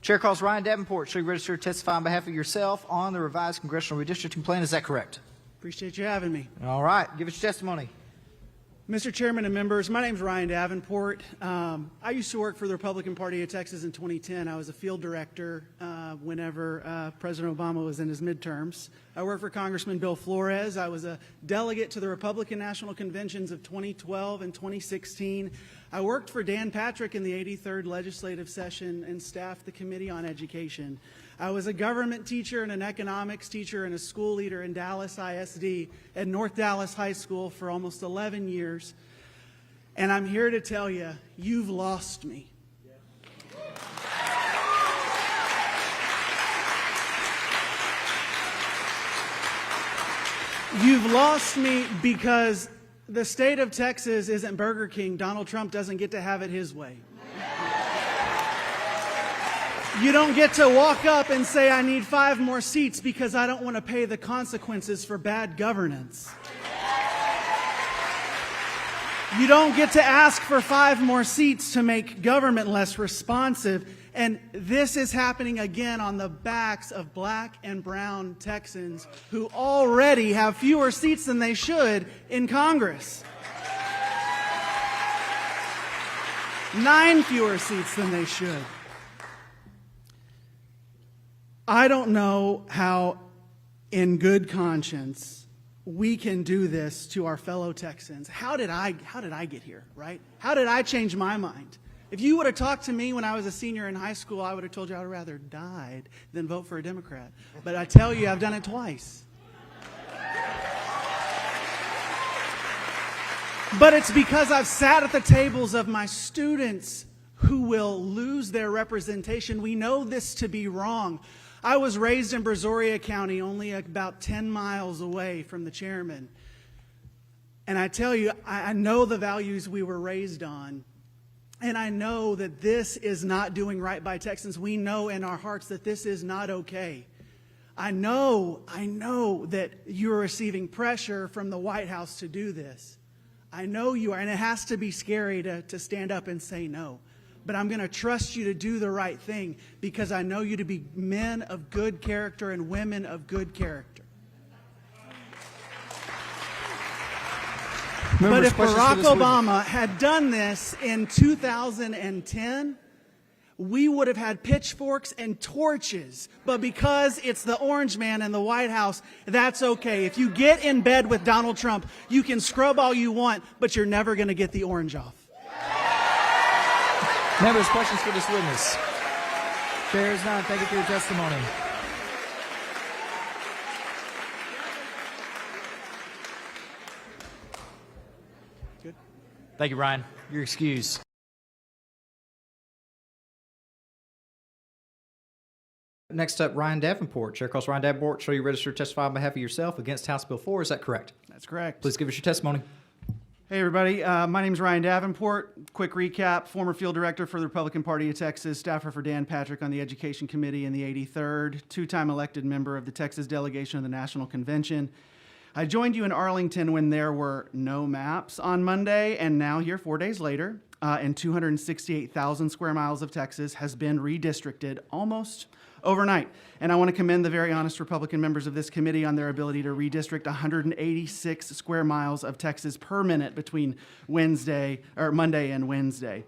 Chair calls Ryan Davenport. Should you register to testify on behalf of yourself on the revised congressional redistricting plan? Is that correct? Appreciate you having me. All right. Give us your testimony. Mr. Chairman and members, my name is Ryan Davenport. I used to work for the Republican Party of Texas in 2010. I was a field director whenever President Obama was in his midterms. I worked for Congressman Bill Flores. I was a delegate to the Republican National Conventions of 2012 and 2016. I worked for Dan Patrick in the 83rd legislative session and staffed the Committee on Education. I was a government teacher and an economics teacher and a school leader in Dallas ISD at North Dallas High School for almost 11 years. And I'm here to tell you, you've lost me. You've lost me because the state of Texas isn't Burger King. Donald Trump doesn't get to have it his way. You don't get to walk up and say, I need 5 more seats because I don't want to pay the consequences for bad governance. You don't get to ask for 5 more seats to make government less responsive. And this is happening again on the backs of black and brown Texans who already have fewer seats than they should in Congress. 9 fewer seats than they should. I don't know how, in good conscience, we can do this to our fellow Texans. How did I get here, right? How did I change my mind? If you would have talked to me when I was a senior in high school, I would have told you I would rather died than vote for a Democrat. But I tell you, I've done it twice. But it's because I've sat at the tables of my students who will lose their representation. We know this to be wrong. I was raised in Brazoria County, only about 10 miles away from the chairman. And I tell you, I know the values we were raised on. And I know that this is not doing right by Texans. We know in our hearts that this is not okay. I know that you're receiving pressure from the White House to do this. I know you are, and it has to be scary to stand up and say no. But I'm going to trust you to do the right thing because I know you to be men of good character and women of good character. But if Barack Obama had done this in 2010, we would have had pitchforks and torches. But because it's the orange man in the White House, that's okay. If you get in bed with Donald Trump, you can scrub all you want, but you're never going to get the orange off. Members, questions for this witness? There is none. Thank you for your testimony. Good. Thank you, Ryan. You're excused. Next up, Ryan Davenport. Chair calls Ryan Davenport. Shall you register to testify on behalf of yourself against House Bill 4? Is that correct? That's correct. Please give us your testimony. Hey everybody, my name is Ryan Davenport. Quick recap, former field director for the Republican Party of Texas, staffer for Dan Patrick on the Education Committee in the 83rd, 2-time elected member of the Texas delegation of the National Convention. I joined you in Arlington when there were no maps on Monday, and now here 4 days later, and 268,000 square miles of Texas has been redistricted almost overnight. And I want to commend the very honest Republican members of this committee on their ability to redistrict 186 square miles of Texas per minute between Monday and Wednesday.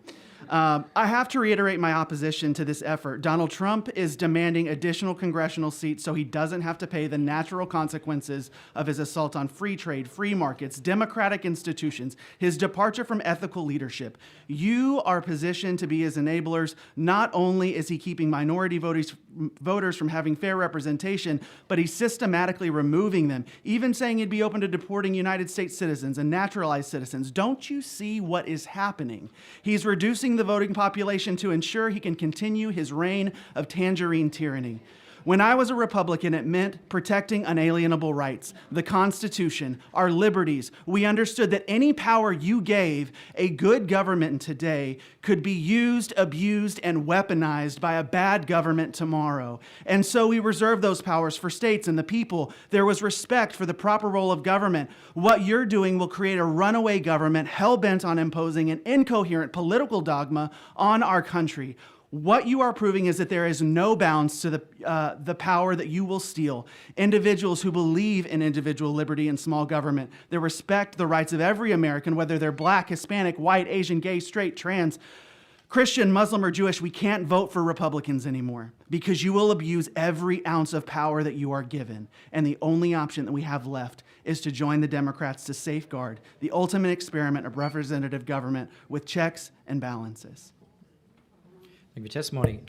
I have to reiterate my opposition to this effort. Donald Trump is demanding additional congressional seats so he doesn't have to pay the natural consequences of his assault on free trade, free markets, democratic institutions, his departure from ethical leadership. You are positioned to be his enablers. Not only is he keeping minority voters from having fair representation, but he's systematically removing them, even saying he'd be open to deporting United States citizens and naturalized citizens. Don't you see what is happening? He's reducing the voting population to ensure he can continue his reign of tangerine tyranny. When I was a Republican, it meant protecting unalienable rights, the Constitution, our liberties. We understood that any power you gave a good government today could be used, abused, and weaponized by a bad government tomorrow. And so we reserved those powers for states and the people. There was respect for the proper role of government. What you're doing will create a runaway government hell-bent on imposing an incoherent political dogma on our country. What you are proving is that there is no bounds to the power that you will steal. Individuals who believe in individual liberty and small government, that respect the rights of every American, whether they're black, Hispanic, white, Asian, gay, straight, trans, Christian, Muslim, or Jewish, we can't vote for Republicans anymore because you will abuse every ounce of power that you are given. And the only option that we have left is to join the Democrats to safeguard the ultimate experiment of representative government with checks and balances. Thank you for your testimony.